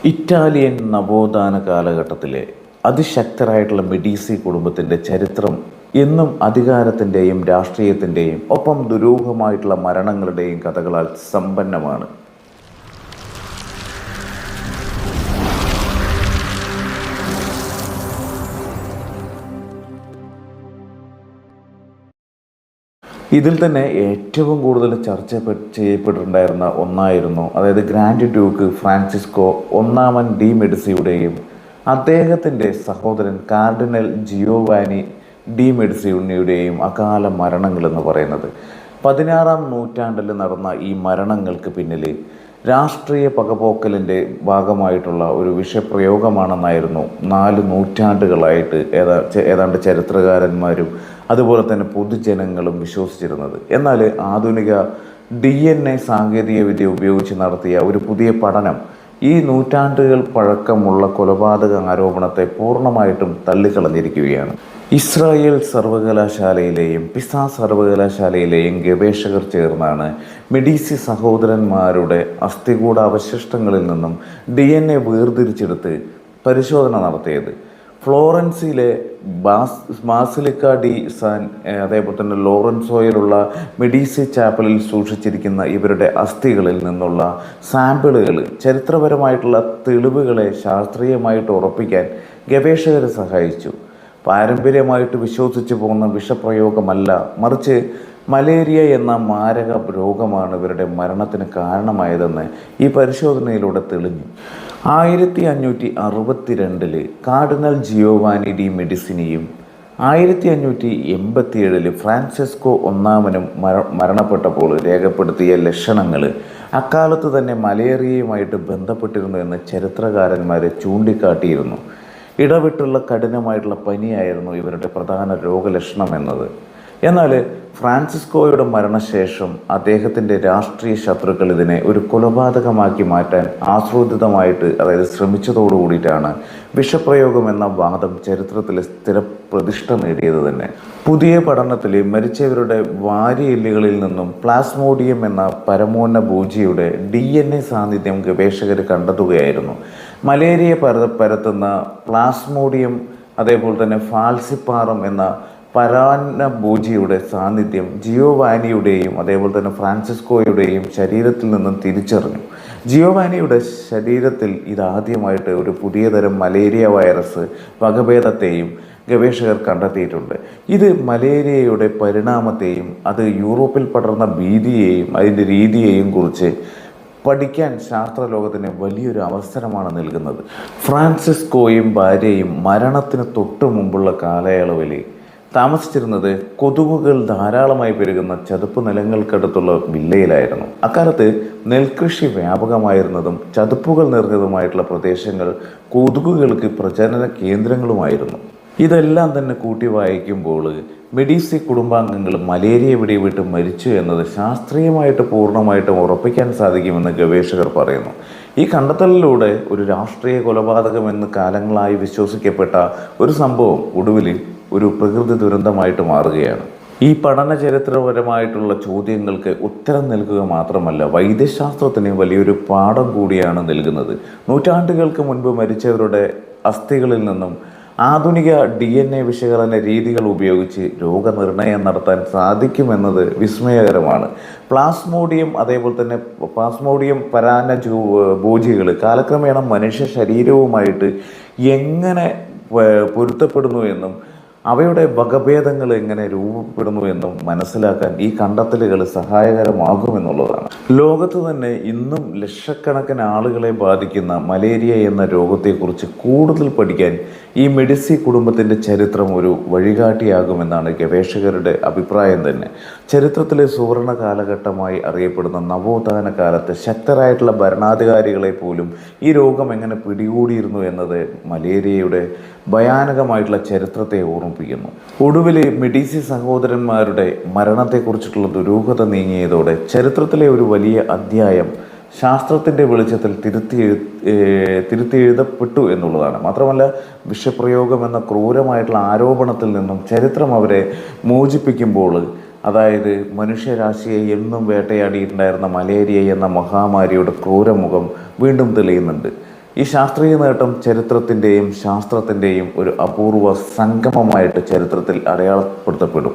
Italian നവോത്ഥാന കാലഘട്ടത്തിലെ അതിശക്തരായിട്ടുള്ള മെഡീസി കുടുംബത്തിൻ്റെ ചരിത്രം എന്നും അധികാരത്തിൻ്റെയും രാഷ്ട്രീയത്തിൻ്റെയും ഒപ്പം ദുരൂഹമായിട്ടുള്ള മരണങ്ങളുടെയും കഥകളാൽ സമ്പന്നമാണ്. ഇതിൽ തന്നെ ഏറ്റവും കൂടുതൽ ചർച്ച ചെയ്യപ്പെട്ടിട്ടുണ്ടായിരുന്ന ഒന്നായിരുന്നു, അതായത് ഗ്രാൻഡ് ഡ്യൂക്ക് ഫ്രാൻസിസ്കോ ഒന്നാമൻ ഡി മെഡിസിയുടെയും അദ്ദേഹത്തിൻ്റെ സഹോദരൻ കാർഡിനൽ ജിയോവാനി ഡി മെഡിസിയുടെയും അകാല മരണങ്ങളെന്ന് പറയുന്നത്. 16-ാം നൂറ്റാണ്ടിൽ നടന്ന ഈ മരണങ്ങൾക്ക് പിന്നിൽ രാഷ്ട്രീയ പകപോക്കലിൻ്റെ ഭാഗമായിട്ടുള്ള ഒരു വിഷപ്രയോഗമാണെന്നായിരുന്നു 4 നൂറ്റാണ്ടുകളായിട്ട് ഏതാണ്ട് ചരിത്രകാരന്മാരും അതുപോലെ തന്നെ പൊതുജനങ്ങളും വിശ്വസിച്ചിരുന്നത്. എന്നാൽ ആധുനിക DNA സാങ്കേതിക വിദ്യ ഉപയോഗിച്ച് നടത്തിയ ഒരു പുതിയ പഠനം ഈ നൂറ്റാണ്ടുകൾ പഴക്കമുള്ള കൊലപാതക ആരോപണത്തെ പൂർണ്ണമായിട്ടും തള്ളിക്കളഞ്ഞിരിക്കുകയാണ്. ഇസ്രായേൽ സർവകലാശാലയിലെയും പിസ സർവകലാശാലയിലെയും ഗവേഷകർ ചേർന്നാണ് മെഡീസി സഹോദരന്മാരുടെ അസ്ഥികൂട അവശിഷ്ടങ്ങളിൽ നിന്നും DNA വേർതിരിച്ചെടുത്ത് പരിശോധന നടത്തിയത്. ഫ്ലോറൻസിലെ ബാസിലിക്ക ഡി സാൻ അതേപോലെ തന്നെ ലോറൻസോയിലുള്ള മെഡീസി ചാപ്പലിൽ സൂക്ഷിച്ചിരിക്കുന്ന ഇവരുടെ അസ്ഥികളിൽ നിന്നുള്ള സാമ്പിളുകൾ ചരിത്രപരമായിട്ടുള്ള തെളിവുകളെ ശാസ്ത്രീയമായിട്ട് ഉറപ്പിക്കാൻ ഗവേഷകരെ സഹായിച്ചു. പാരമ്പര്യമായിട്ട് വിശ്വസിച്ചു പോകുന്ന വിഷപ്രയോഗമല്ല, മറിച്ച് മലേറിയ എന്ന മാരക രോഗമാണ് ഇവരുടെ മരണത്തിന് കാരണമായതെന്ന് ഈ പരിശോധനയിലൂടെ തെളിഞ്ഞു. 1562 കാർഡിനൽ ജിയോവാനി ഡി മെഡിസിനിയും 1587 ഫ്രാൻസിസ്കോ ഒന്നാമനും മരണപ്പെട്ടപ്പോൾ രേഖപ്പെടുത്തിയ ലക്ഷണങ്ങൾ അക്കാലത്ത് തന്നെ മലേറിയയുമായിട്ട് ബന്ധപ്പെട്ടിരുന്നു എന്ന് ചരിത്രകാരന്മാരെ ചൂണ്ടിക്കാട്ടിയിരുന്നു. ഇടവിട്ടുള്ള കഠിനമായിട്ടുള്ള പനിയായിരുന്നു ഇവരുടെ പ്രധാന രോഗലക്ഷണം എന്നത്. എന്നാൽ ഫ്രാൻസിസ്കോയുടെ മരണശേഷം അദ്ദേഹത്തിൻ്റെ രാഷ്ട്രീയ ശത്രുക്കൾ ഇതിനെ ഒരു കൊലപാതകമാക്കി മാറ്റാൻ ആസൂത്രിതമായിട്ട്, അതായത് ശ്രമിച്ചതോടു കൂടിയിട്ടാണ് വിഷപ്രയോഗം എന്ന വാദം ചരിത്രത്തിൽ പ്രതിഷ്ഠ നേടിയത് തന്നെ. പുതിയ പഠനത്തിൽ മരിച്ചവരുടെ വാരിയെല്ലുകളിൽ നിന്നും പ്ലാസ്മോഡിയം എന്ന പരമോന്ന ഭൂജിയുടെ DNA സാന്നിധ്യം ഗവേഷകർ കണ്ടെത്തുകയായിരുന്നു. മലേറിയ പരത്തുന്ന പ്ലാസ്മോഡിയം അതേപോലെ തന്നെ ഫാൽസിപ്പാറം എന്ന പരാന്നഭൂജിയുടെ സാന്നിധ്യം ജിയോവാനിയുടെയും അതേപോലെ തന്നെ ഫ്രാൻസിസ്കോയുടെയും ശരീരത്തിൽ നിന്നും തിരിച്ചറിഞ്ഞു. ജിയോവാനിയുടെ ശരീരത്തിൽ ഇതാദ്യമായിട്ട് ഒരു പുതിയ തരം മലേറിയ വൈറസ് വകഭേദത്തെയും ഗവേഷകർ കണ്ടെത്തിയിട്ടുണ്ട്. ഇത് മലേറിയയുടെ പരിണാമത്തെയും അത് യൂറോപ്പിൽ പടർന്ന ഭീതിയെയും അതിൻ്റെ രീതിയെയും കുറിച്ച് പഠിക്കാൻ ശാസ്ത്രലോകത്തിന് വലിയൊരു അവസരമാണ് നൽകുന്നത്. ഫ്രാൻസിസ്കോയും ഭാര്യയും മരണത്തിന് തൊട്ടു മുമ്പുള്ള കാലയളവിൽ താമസിച്ചിരുന്നത് കൊതുകുകൾ ധാരാളമായി പെരുകുന്ന ചതുപ്പ് നിലങ്ങൾക്കടുത്തുള്ള വില്ലയിലായിരുന്നു. അക്കാലത്ത് നെൽകൃഷി വ്യാപകമായിരുന്നതും ചതുപ്പുകൾ നിറഞ്ഞതുമായിട്ടുള്ള പ്രദേശങ്ങൾ കൊതുകുകൾക്ക് പ്രജനന കേന്ദ്രങ്ങളുമായിരുന്നു. ഇതെല്ലാം തന്നെ കൂട്ടി വായിക്കുമ്പോൾ മെഡീസി കുടുംബാംഗങ്ങൾ മലേറിയ പിടിപെട്ട് മരിച്ചു എന്നത് ശാസ്ത്രീയമായിട്ട് പൂർണ്ണമായിട്ടും ഉറപ്പിക്കാൻ സാധിക്കുമെന്ന് ഗവേഷകർ പറയുന്നു. ഈ കണ്ടെത്തലിലൂടെ ഒരു രാഷ്ട്രീയ കൊലപാതകമെന്ന് കാലങ്ങളായി വിശ്വസിക്കപ്പെട്ട ഒരു സംഭവം ഒടുവിൽ ഒരു പ്രകൃതി ദുരന്തമായിട്ട് മാറുകയാണ്. ഈ പഠന ചരിത്രപരമായിട്ടുള്ള ചോദ്യങ്ങൾക്ക് ഉത്തരം നൽകുക മാത്രമല്ല, വൈദ്യശാസ്ത്രത്തിന് വലിയൊരു പാഠം കൂടിയാണ് നൽകുന്നത്. നൂറ്റാണ്ടുകൾക്ക് മുൻപ് മരിച്ചവരുടെ അസ്ഥികളിൽ നിന്നും ആധുനിക DNA വിശകലന രീതികൾ ഉപയോഗിച്ച് രോഗനിർണയം നടത്താൻ സാധിക്കുമെന്നത് വിസ്മയകരമാണ്. അതേപോലെ തന്നെ പ്ലാസ്മോഡിയം ഭൂജികൾ കാലക്രമേണ മനുഷ്യ ശരീരവുമായിട്ട് എങ്ങനെ പൊരുത്തപ്പെടുന്നു എന്നും അവയുടെ വകഭേദങ്ങൾ എങ്ങനെ രൂപപ്പെടുന്നു എന്നും മനസ്സിലാക്കാൻ ഈ കണ്ടെത്തലുകൾ സഹായകരമാകുമെന്നുള്ളതാണ്. ലോകത്ത് തന്നെ ഇന്നും ലക്ഷക്കണക്കിന് ആളുകളെ ബാധിക്കുന്ന മലേറിയ എന്ന രോഗത്തെക്കുറിച്ച് കൂടുതൽ പഠിക്കാൻ ഈ മെഡിസി കുടുംബത്തിൻ്റെ ചരിത്രം ഒരു വഴികാട്ടിയാകുമെന്നാണ് ഗവേഷകരുടെ അഭിപ്രായം തന്നെ. ചരിത്രത്തിലെ സുവർണ കാലഘട്ടമായി അറിയപ്പെടുന്ന നവോത്ഥാന കാലത്ത് ശക്തരായിട്ടുള്ള ഭരണാധികാരികളെ പോലും ഈ രോഗം എങ്ങനെ പിടികൂടിയിരുന്നു എന്നത് മലേറിയയുടെ ഭയാനകമായിട്ടുള്ള ചരിത്രത്തെ ഓർമ്മിപ്പിക്കുന്നു. ഒടുവിൽ മെഡീസി സഹോദരന്മാരുടെ മരണത്തെക്കുറിച്ചിട്ടുള്ള ദുരൂഹത നീങ്ങിയതോടെ ചരിത്രത്തിലെ ഒരു വലിയ അധ്യായം ശാസ്ത്രത്തിൻ്റെ വെളിച്ചത്തിൽ തിരുത്തിയെഴുതപ്പെട്ടു എന്നുള്ളതാണ്. മാത്രമല്ല, വിഷപ്രയോഗം എന്ന ക്രൂരമായിട്ടുള്ള ആരോപണത്തിൽ നിന്നും ചരിത്രം അവരെ മോചിപ്പിക്കുമ്പോൾ, അതായത് മനുഷ്യരാശിയെ എന്നും വേട്ടയാടിയിട്ടുണ്ടായിരുന്ന മലേറിയ എന്ന മഹാമാരിയുടെ ക്രൂരമുഖം വീണ്ടും തെളിയുന്നുണ്ട്. ഈ ശാസ്ത്രീയ നേട്ടം ചരിത്രത്തിൻ്റെയും ശാസ്ത്രത്തിൻ്റെയും ഒരു അപൂർവ സംഗമമായിട്ട് ചരിത്രത്തിൽ അടയാളപ്പെടുത്തപ്പെടും.